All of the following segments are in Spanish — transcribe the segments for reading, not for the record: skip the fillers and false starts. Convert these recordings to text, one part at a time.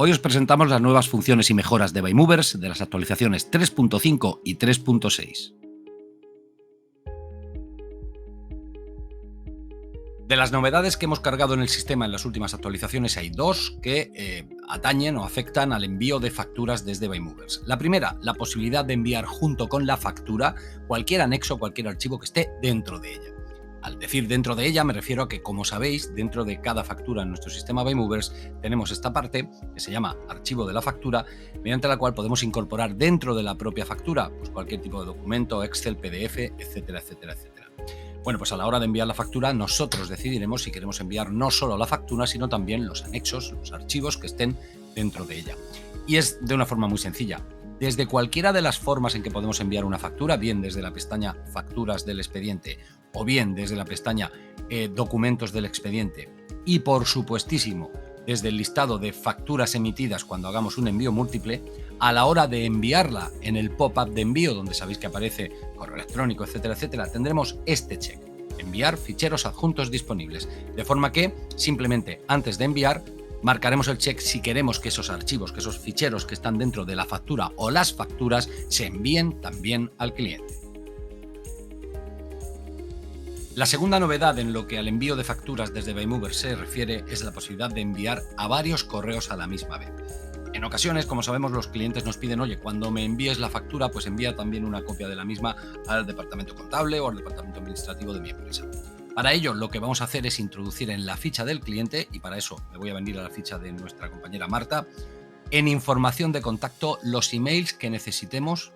Hoy os presentamos las nuevas funciones y mejoras de Bymovers de las actualizaciones 3.5 y 3.6. De las novedades que hemos cargado en el sistema en las últimas actualizaciones hay dos que atañen o afectan al envío de facturas desde Bymovers. La primera, la posibilidad de enviar junto con la factura cualquier anexo, cualquier archivo que esté dentro de ella. Al decir dentro de ella me refiero a que, como sabéis, dentro de cada factura en nuestro sistema Bymovers tenemos esta parte que se llama archivo de la factura, mediante la cual podemos incorporar dentro de la propia factura pues cualquier tipo de documento, Excel, PDF, etcétera, etcétera, etcétera. Bueno, pues a la hora de enviar la factura nosotros decidiremos si queremos enviar no solo la factura, sino también los anexos, los archivos que estén dentro de ella. Y es de una forma muy sencilla. Desde cualquiera de las formas en que podemos enviar una factura, bien desde la pestaña Facturas del expediente o bien desde la pestaña Documentos del expediente y, por supuestísimo, desde el listado de facturas emitidas cuando hagamos un envío múltiple, a la hora de enviarla en el pop-up de envío, donde sabéis que aparece correo electrónico, etcétera, etcétera, tendremos este check: enviar ficheros adjuntos disponibles. De forma que simplemente antes de enviar marcaremos el check si queremos que esos archivos, que esos ficheros que están dentro de la factura o las facturas se envíen también al cliente. La segunda novedad en lo que al envío de facturas desde Bymovers se refiere es la posibilidad de enviar a varios correos a la misma vez. En ocasiones, como sabemos, los clientes nos piden: oye, cuando me envíes la factura, pues envía también una copia de la misma al departamento contable o al departamento administrativo de mi empresa. Para ello, lo que vamos a hacer es introducir en la ficha del cliente, y para eso me voy a venir a la ficha de nuestra compañera Marta, en información de contacto, los emails que necesitemos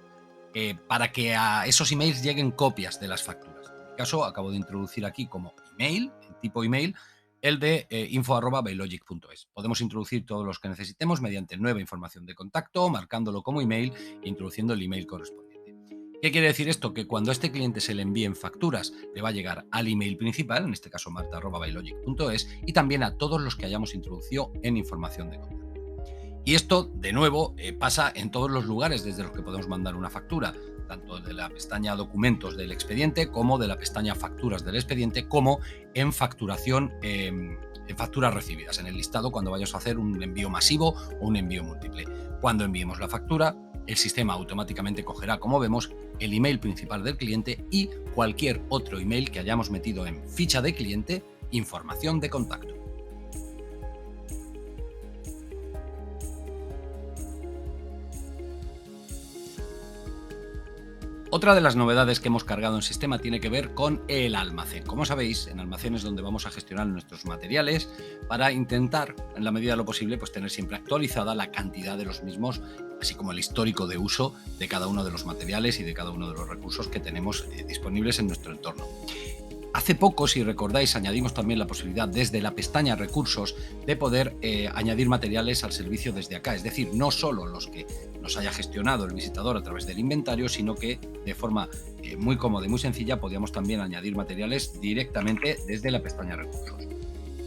para que a esos emails lleguen copias de las facturas. En mi caso, acabo de introducir aquí como email, en tipo email, el de info@bylogic.es. Podemos introducir todos los que necesitemos mediante nueva información de contacto, marcándolo como email e introduciendo el email correspondiente. ¿Qué quiere decir esto? Que cuando a este cliente se le envíen facturas, le va a llegar al email principal, en este caso marta@bylogic.es, y también a todos los que hayamos introducido en información de contacto. Y esto, de nuevo, pasa en todos los lugares desde los que podemos mandar una factura, tanto de la pestaña Documentos del expediente como de la pestaña Facturas del expediente, como en facturación, en facturas recibidas, en el listado cuando vayamos a hacer un envío masivo o un envío múltiple. Cuando enviemos la factura, el sistema automáticamente cogerá, como vemos, el email principal del cliente y cualquier otro email que hayamos metido en ficha de cliente, información de contacto. Otra de las novedades que hemos cargado en sistema tiene que ver con el almacén. Como sabéis, en almacén es donde vamos a gestionar nuestros materiales para intentar, en la medida de lo posible, pues tener siempre actualizada la cantidad de los mismos, así como el histórico de uso de cada uno de los materiales y de cada uno de los recursos que tenemos disponibles en nuestro entorno. Hace poco, si recordáis, añadimos también la posibilidad desde la pestaña Recursos de poder añadir materiales al servicio desde acá. Es decir, no solo los que nos haya gestionado el visitador a través del inventario, sino que de forma muy cómoda y muy sencilla podíamos también añadir materiales directamente desde la pestaña Recursos.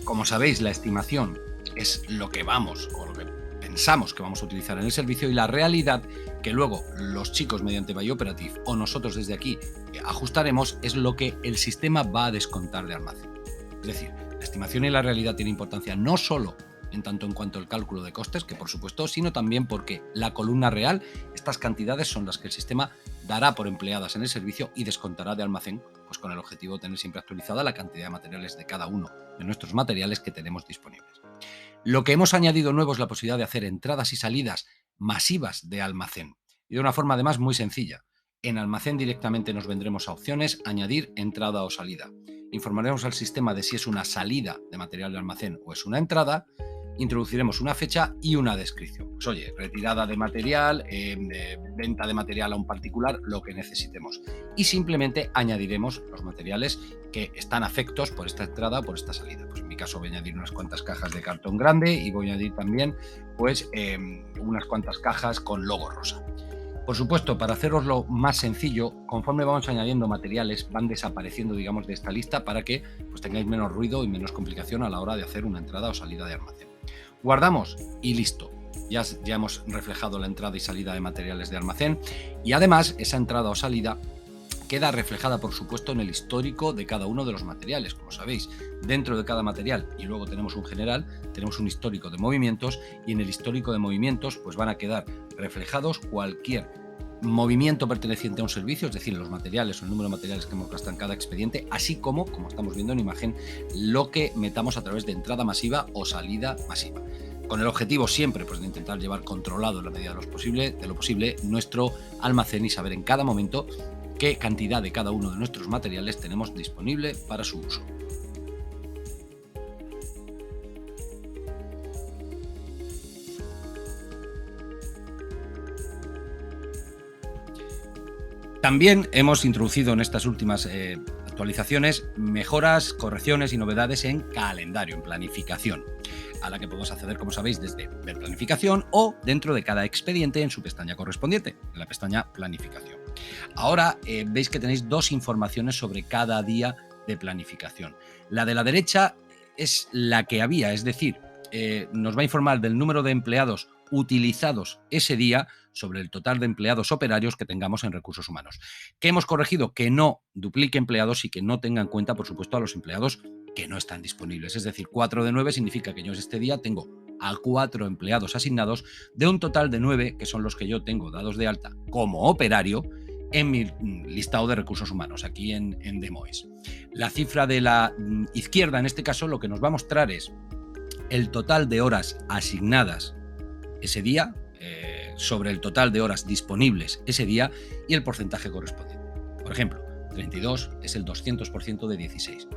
Como sabéis, la estimación es lo que vamos o lo que pensamos que vamos a utilizar en el servicio, y la realidad que luego los chicos mediante ByOperative o nosotros desde aquí ajustaremos es lo que el sistema va a descontar de almacén. Es decir, la estimación y la realidad tienen importancia no solo en tanto en cuanto al cálculo de costes, que por supuesto, sino también porque la columna real, estas cantidades son las que el sistema dará por empleadas en el servicio y descontará de almacén, pues con el objetivo de tener siempre actualizada la cantidad de materiales de cada uno de nuestros materiales que tenemos disponibles. Lo que hemos añadido nuevo es la posibilidad de hacer entradas y salidas masivas de almacén, y de una forma además muy sencilla. En almacén directamente nos vendremos a opciones, añadir entrada o salida. Informaremos al sistema de si es una salida de material de almacén o es una entrada. Introduciremos una fecha y una descripción. Pues oye, retirada de material, venta de material a un particular, lo que necesitemos. Y simplemente añadiremos los materiales que están afectos por esta entrada o por esta salida. Pues en mi caso voy a añadir unas cuantas cajas de cartón grande y voy a añadir también pues, unas cuantas cajas con logo rosa. Por supuesto, para haceroslo más sencillo, conforme vamos añadiendo materiales, van desapareciendo, digamos, de esta lista para que pues, tengáis menos ruido y menos complicación a la hora de hacer una entrada o salida de almacén. Guardamos y listo. Ya hemos reflejado la entrada y salida de materiales de almacén, y además esa entrada o salida queda reflejada, por supuesto, en el histórico de cada uno de los materiales. Como sabéis, dentro de cada material, y luego tenemos un general, tenemos un histórico de movimientos, y en el histórico de movimientos pues van a quedar reflejados cualquier movimiento perteneciente a un servicio, es decir, los materiales o el número de materiales que hemos gastado en cada expediente, así como estamos viendo en imagen, lo que metamos a través de entrada masiva o salida masiva. Con el objetivo siempre pues, de intentar llevar controlado en la medida de lo posible nuestro almacén y saber en cada momento qué cantidad de cada uno de nuestros materiales tenemos disponible para su uso. También hemos introducido en estas últimas actualizaciones mejoras, correcciones y novedades en calendario, en planificación, a la que podemos acceder, como sabéis, desde ver planificación o dentro de cada expediente en su pestaña correspondiente, en la pestaña planificación. Ahora veis que tenéis dos informaciones sobre cada día de planificación. La de la derecha es la que había, es decir, nos va a informar del número de empleados utilizados ese día sobre el total de empleados operarios que tengamos en recursos humanos. ¿Qué hemos corregido? Que no duplique empleados y que no tenga en cuenta, por supuesto, a los empleados que no están disponibles. Es decir, 4 de 9 significa que yo este día tengo a 4 empleados asignados de un total de 9, que son los que yo tengo dados de alta como operario en mi listado de recursos humanos, aquí en Demoes. La cifra de la izquierda, en este caso, lo que nos va a mostrar es el total de horas asignadas ese día, sobre el total de horas disponibles ese día y el porcentaje correspondiente. Por ejemplo, 32 es el 200% de 16.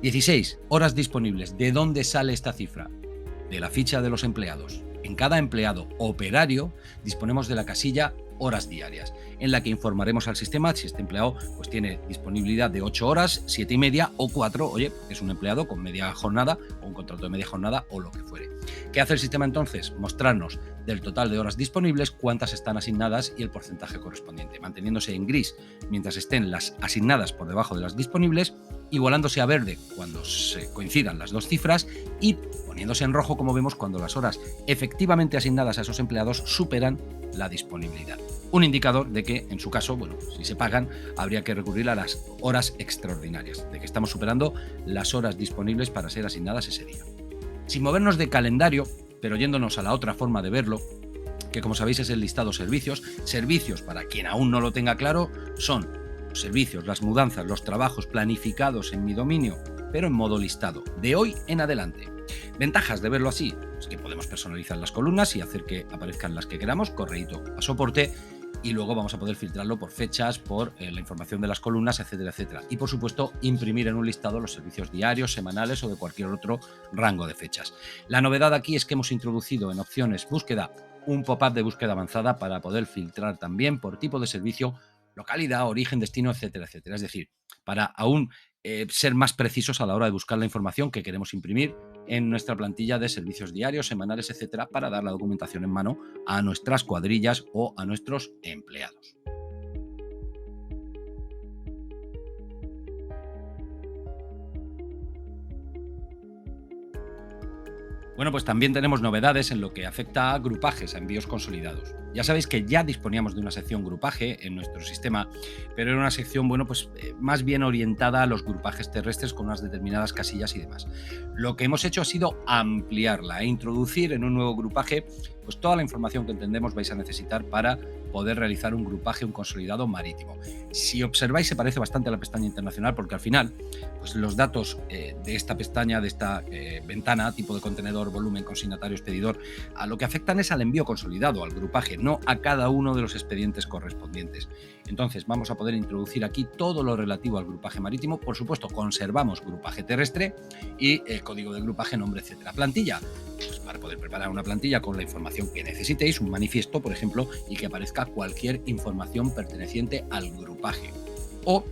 16 horas disponibles. ¿De dónde sale esta cifra? De la ficha de los empleados. En cada empleado operario disponemos de la casilla horas diarias, en la que informaremos al sistema si este empleado pues tiene disponibilidad de 8 horas, 7 y media o 4, oye, es un empleado con media jornada o un contrato de media jornada o lo que fuere. ¿Qué hace el sistema entonces? Mostrarnos del total de horas disponibles cuántas están asignadas y el porcentaje correspondiente, manteniéndose en gris mientras estén las asignadas por debajo de las disponibles, igualándose a verde cuando se coincidan las dos cifras y poniéndose en rojo, como vemos, cuando las horas efectivamente asignadas a esos empleados superan la disponibilidad. Un indicador de que, en su caso, bueno, si se pagan, habría que recurrir a las horas extraordinarias, de que estamos superando las horas disponibles para ser asignadas ese día. Sin movernos de calendario, pero yéndonos a la otra forma de verlo, que como sabéis es el listado servicios. Servicios, para quien aún no lo tenga claro, son los servicios, las mudanzas, los trabajos planificados en mi dominio, pero en modo listado, de hoy en adelante. Ventajas de verlo así, es que podemos personalizar las columnas y hacer que aparezcan las que queramos, correíto a soporte, y luego vamos a poder filtrarlo por fechas, por la información de las columnas, etcétera, etcétera. Y por supuesto, imprimir en un listado los servicios diarios, semanales o de cualquier otro rango de fechas. La novedad aquí es que hemos introducido en opciones búsqueda un pop-up de búsqueda avanzada para poder filtrar también por tipo de servicio, localidad, origen, destino, etcétera, etcétera. Es decir, para aún ser más precisos a la hora de buscar la información que queremos imprimir en nuestra plantilla de servicios diarios, semanales, etcétera, para dar la documentación en mano a nuestras cuadrillas o a nuestros empleados. Bueno, pues también tenemos novedades en lo que afecta a grupajes, a envíos consolidados. Ya sabéis que ya disponíamos de una sección grupaje en nuestro sistema, pero era una sección, bueno, pues más bien orientada a los grupajes terrestres con unas determinadas casillas y demás. Lo que hemos hecho ha sido ampliarla e introducir en un nuevo grupaje pues toda la información que entendemos vais a necesitar para poder realizar un grupaje, un consolidado marítimo. Si observáis, se parece bastante a la pestaña internacional porque al final pues los datos de esta pestaña, de esta ventana, tipo de contenedor, volumen, consignatario, expedidor, a lo que afectan es al envío consolidado, al grupaje, no a cada uno de los expedientes correspondientes. Entonces vamos a poder introducir aquí todo lo relativo al grupaje marítimo. Por supuesto, conservamos grupaje terrestre y el código del grupaje, nombre, etcétera. Plantilla, pues para poder preparar una plantilla con la información que necesitéis, un manifiesto, por ejemplo, y que aparezca cualquier información perteneciente al grupaje o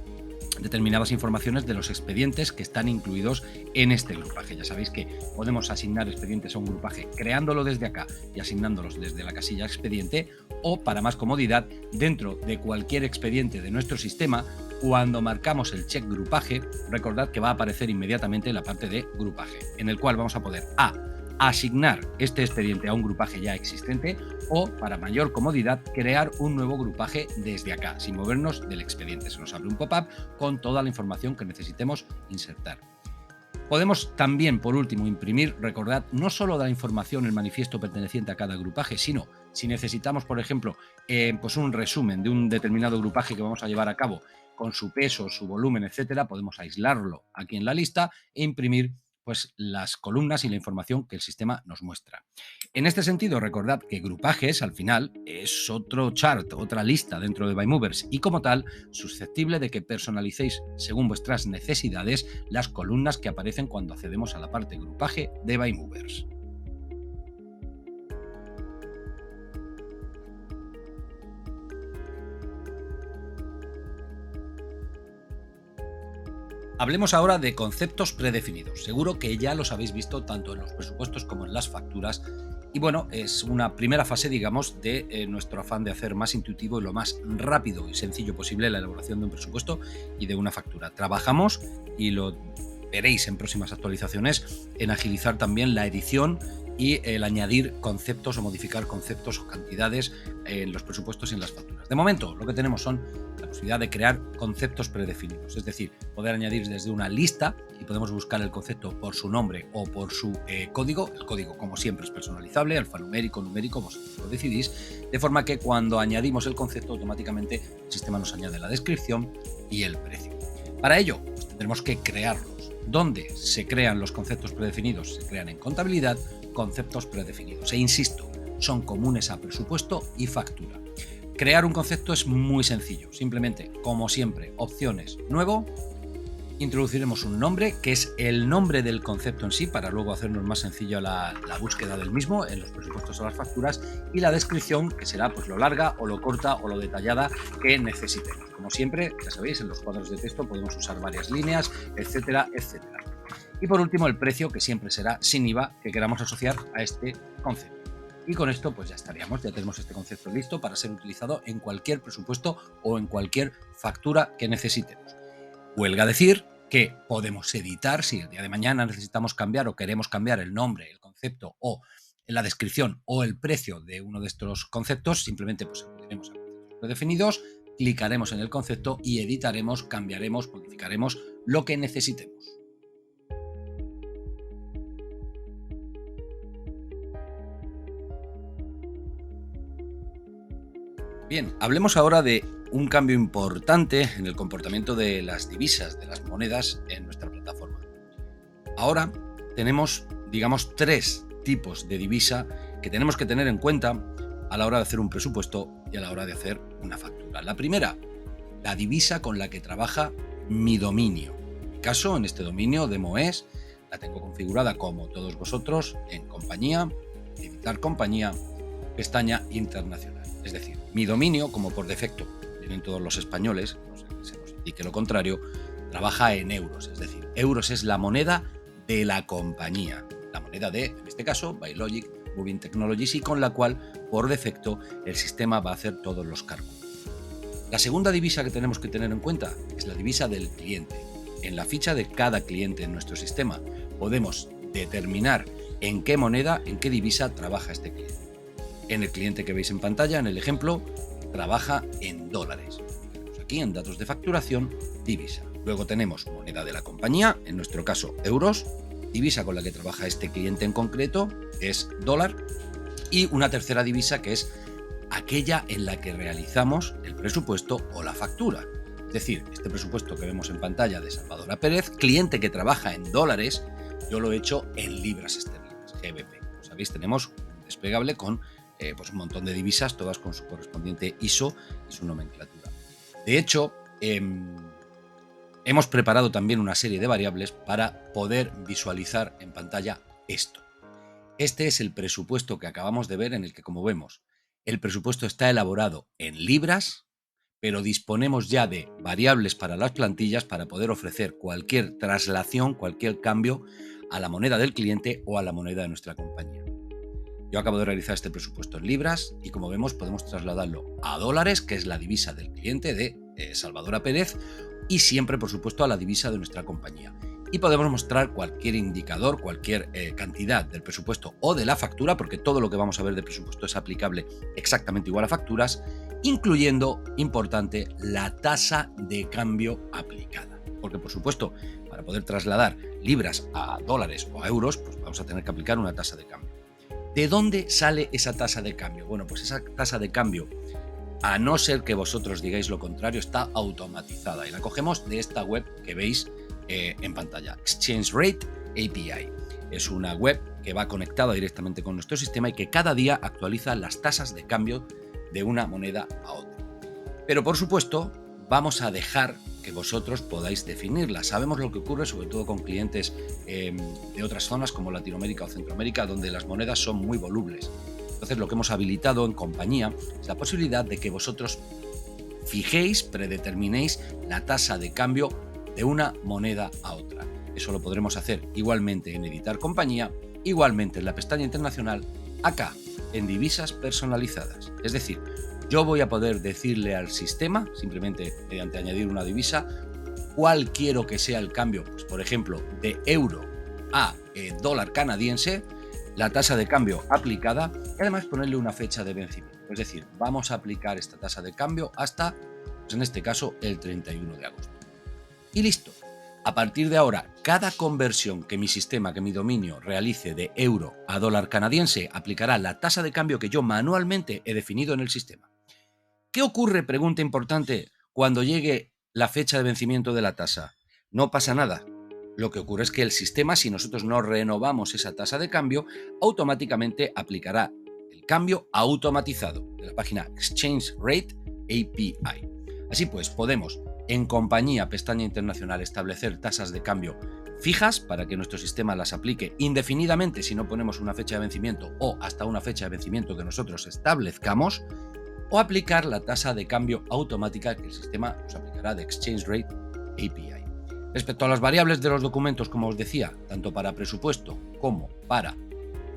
determinadas informaciones de los expedientes que están incluidos en este grupaje. Ya sabéis que podemos asignar expedientes a un grupaje creándolo desde acá y asignándolos desde la casilla expediente, o para más comodidad, dentro de cualquier expediente de nuestro sistema, cuando marcamos el check grupaje, recordad que va a aparecer inmediatamente en la parte de grupaje, en el cual vamos a poder asignar este expediente a un grupaje ya existente o, para mayor comodidad, crear un nuevo grupaje desde acá, sin movernos del expediente. Se nos abre un pop-up con toda la información que necesitemos insertar. Podemos también, por último, imprimir, recordad, no solo la información, el manifiesto perteneciente a cada grupaje, sino si necesitamos, por ejemplo, pues un resumen de un determinado grupaje que vamos a llevar a cabo con su peso, su volumen, etcétera, podemos aislarlo aquí en la lista e imprimir pues las columnas y la información que el sistema nos muestra. En este sentido, recordad que grupajes, al final, es otro chart, otra lista dentro de Bymovers y como tal, susceptible de que personalicéis según vuestras necesidades las columnas que aparecen cuando accedemos a la parte grupaje de Bymovers. Hablemos ahora de conceptos predefinidos. Seguro que ya los habéis visto tanto en los presupuestos como en las facturas. Y bueno, es una primera fase, digamos, de nuestro afán de hacer más intuitivo y lo más rápido y sencillo posible la elaboración de un presupuesto y de una factura. Trabajamos, y lo veréis en próximas actualizaciones, en agilizar también la edición y el añadir conceptos o modificar conceptos o cantidades en los presupuestos y en las facturas. De momento, lo que tenemos son la posibilidad de crear conceptos predefinidos, es decir, poder añadir desde una lista y podemos buscar el concepto por su nombre o por su código. El código, como siempre, es personalizable, alfanumérico, numérico, vosotros lo decidís, de forma que cuando añadimos el concepto, automáticamente el sistema nos añade la descripción y el precio. Para ello, pues tendremos que crearlos. ¿Dónde se crean los conceptos predefinidos? Se crean en contabilidad conceptos predefinidos. E insisto, son comunes a presupuesto y factura. Crear un concepto es muy sencillo. Simplemente, como siempre, opciones, nuevo, introduciremos un nombre, que es el nombre del concepto en sí, para luego hacernos más sencillo la búsqueda del mismo en los presupuestos o las facturas, y la descripción, que será pues lo larga o lo corta o lo detallada que necesitemos. Como siempre, ya sabéis, en los cuadros de texto podemos usar varias líneas, etcétera, etcétera. Y por último, el precio, que siempre será sin IVA, que queramos asociar a este concepto. Y con esto pues ya estaríamos, ya tenemos este concepto listo para ser utilizado en cualquier presupuesto o en cualquier factura que necesitemos. Huelga decir que podemos editar si el día de mañana necesitamos cambiar o queremos cambiar el nombre, el concepto o la descripción o el precio de uno de estos conceptos. Simplemente pues acudiremos a conceptos predefinidos, clicaremos en el concepto y editaremos, cambiaremos, modificaremos lo que necesitemos. Bien, hablemos ahora de un cambio importante en el comportamiento de las divisas, de las monedas en nuestra plataforma. Ahora tenemos, digamos, tres tipos de divisa que tenemos que tener en cuenta a la hora de hacer un presupuesto y a la hora de hacer una factura. La primera, la divisa con la que trabaja mi dominio. En mi caso, en este dominio de Moes, la tengo configurada como todos vosotros en compañía, editar compañía, pestaña internacional. Es decir, mi dominio, como por defecto tienen todos los españoles, no sé que se nos indique lo contrario, trabaja en euros. Es decir, euros es la moneda de la compañía, la moneda de, en este caso, Bylogic Moving Technologies, y con la cual, por defecto, el sistema va a hacer todos los cálculos. La segunda divisa que tenemos que tener en cuenta es la divisa del cliente. En la ficha de cada cliente en nuestro sistema podemos determinar en qué moneda, en qué divisa trabaja este cliente. En el cliente que veis en pantalla, en el ejemplo, trabaja en dólares. Tenemos aquí en datos de facturación, divisa. Luego tenemos moneda de la compañía, en nuestro caso euros, divisa con la que trabaja este cliente en concreto es dólar, y una tercera divisa que es aquella en la que realizamos el presupuesto o la factura. Es decir, este presupuesto que vemos en pantalla de Salvadora Pérez, cliente que trabaja en dólares, yo lo he hecho en libras esterlinas, GBP. Como sabéis, tenemos un desplegable con pues un montón de divisas, todas con su correspondiente ISO y su nomenclatura. De hecho, hemos preparado también una serie de variables para poder visualizar en pantalla esto. Este es el presupuesto que acabamos de ver, en el que, como vemos, el presupuesto está elaborado en libras, pero disponemos ya de variables para las plantillas para poder ofrecer cualquier traslación, cualquier cambio a la moneda del cliente o a la moneda de nuestra compañía. Yo acabo de realizar este presupuesto en libras y, como vemos, podemos trasladarlo a dólares, que es la divisa del cliente de Salvadora Pérez, y siempre, por supuesto, a la divisa de nuestra compañía. y podemos mostrar cualquier indicador, cualquier cantidad del presupuesto o de la factura, porque todo lo que vamos a ver de presupuesto es aplicable exactamente igual a facturas, incluyendo, importante, la tasa de cambio aplicada. Porque, por supuesto, para poder trasladar libras a dólares o a euros, pues vamos a tener que aplicar una tasa de cambio. ¿De dónde sale esa tasa de cambio? Bueno, pues esa tasa de cambio, a no ser que vosotros digáis lo contrario, está automatizada y la cogemos de esta web que veis en pantalla, Exchange Rate API. Es una web que va conectada directamente con nuestro sistema y que cada día actualiza las tasas de cambio de una moneda a otra. Pero por supuesto, vamos a dejar que vosotros podáis definirlas. Sabemos lo que ocurre sobre todo con clientes de otras zonas como Latinoamérica o Centroamérica, donde las monedas son muy volubles. Entonces, lo que hemos habilitado en compañía es la posibilidad de que vosotros fijéis, predeterminéis la tasa de cambio de una moneda a otra. Eso lo podremos hacer igualmente en editar compañía, igualmente en la pestaña internacional, acá, en divisas personalizadas. Es decir, yo voy a poder decirle al sistema, simplemente mediante añadir una divisa, cuál quiero que sea el cambio, pues, por ejemplo, de euro a dólar canadiense, la tasa de cambio aplicada y además ponerle una fecha de vencimiento. Es decir, vamos a aplicar esta tasa de cambio hasta, pues en este caso, el 31 de agosto. Y listo. A partir de ahora, cada conversión que mi sistema, que mi dominio realice de euro a dólar canadiense, aplicará la tasa de cambio que yo manualmente he definido en el sistema. ¿Qué ocurre, pregunta importante, cuando llegue la fecha de vencimiento de la tasa? No pasa nada. Lo que ocurre es que el sistema, si nosotros no renovamos esa tasa de cambio, automáticamente aplicará el cambio automatizado de la página Exchange Rate API. Así pues, podemos en compañía, pestaña internacional, establecer tasas de cambio fijas para que nuestro sistema las aplique indefinidamente si no ponemos una fecha de vencimiento o hasta una fecha de vencimiento que nosotros establezcamos, o aplicar la tasa de cambio automática que el sistema nos aplicará de Exchange Rate API. Respecto a las variables de los documentos, como os decía, tanto para presupuesto como para,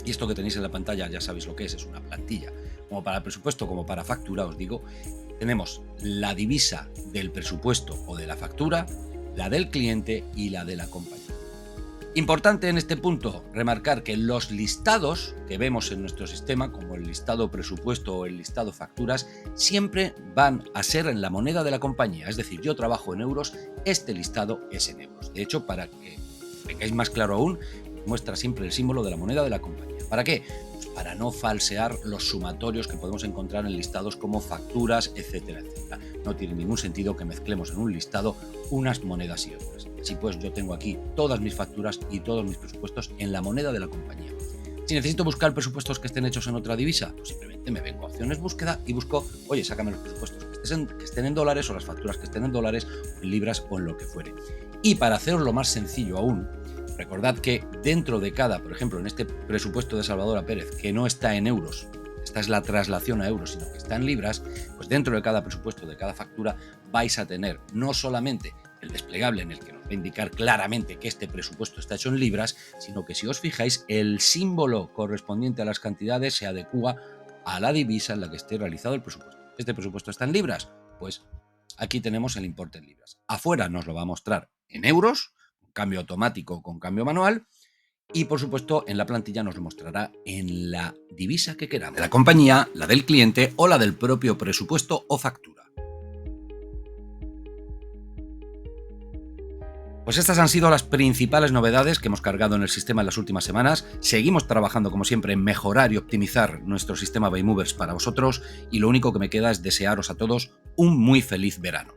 y esto que tenéis en la pantalla ya sabéis lo que es una plantilla, como para presupuesto como para factura, os digo, tenemos la divisa del presupuesto o de la factura, la del cliente y la de la compañía. Importante en este punto remarcar que los listados que vemos en nuestro sistema, como el listado presupuesto o el listado facturas, siempre van a ser en la moneda de la compañía. Es decir, yo trabajo en euros, este listado es en euros. De hecho, para que tengáis más claro aún, muestra siempre el símbolo de la moneda de la compañía. ¿Para qué? Pues para no falsear los sumatorios que podemos encontrar en listados como facturas, etcétera, etcétera. No tiene ningún sentido que mezclemos en un listado unas monedas y otras. Así pues, yo tengo aquí todas mis facturas y todos mis presupuestos en la moneda de la compañía. Si necesito buscar presupuestos que estén hechos en otra divisa, pues simplemente me vengo a opciones búsqueda y busco, oye, sácame los presupuestos que estén en dólares o las facturas que estén en dólares, en libras o en lo que fuere. Y para hacerlo más sencillo aún, recordad que dentro de cada, por ejemplo, en este presupuesto de Salvador Pérez, que no está en euros, esta es la traslación a euros, sino que está en libras, pues dentro de cada presupuesto, de cada factura, vais a tener no solamente el desplegable en el que nos va a indicar claramente que este presupuesto está hecho en libras, sino que si os fijáis, el símbolo correspondiente a las cantidades se adecúa a la divisa en la que esté realizado el presupuesto. ¿Este presupuesto está en libras? Pues aquí tenemos el importe en libras. Afuera nos lo va a mostrar en euros, con cambio automático o con cambio manual, y por supuesto en la plantilla nos lo mostrará en la divisa que queramos, de la compañía, la del cliente o la del propio presupuesto o factura. Pues estas han sido las principales novedades que hemos cargado en el sistema en las últimas semanas. Seguimos trabajando como siempre en mejorar y optimizar nuestro sistema Baymovers para vosotros y lo único que me queda es desearos a todos un muy feliz verano.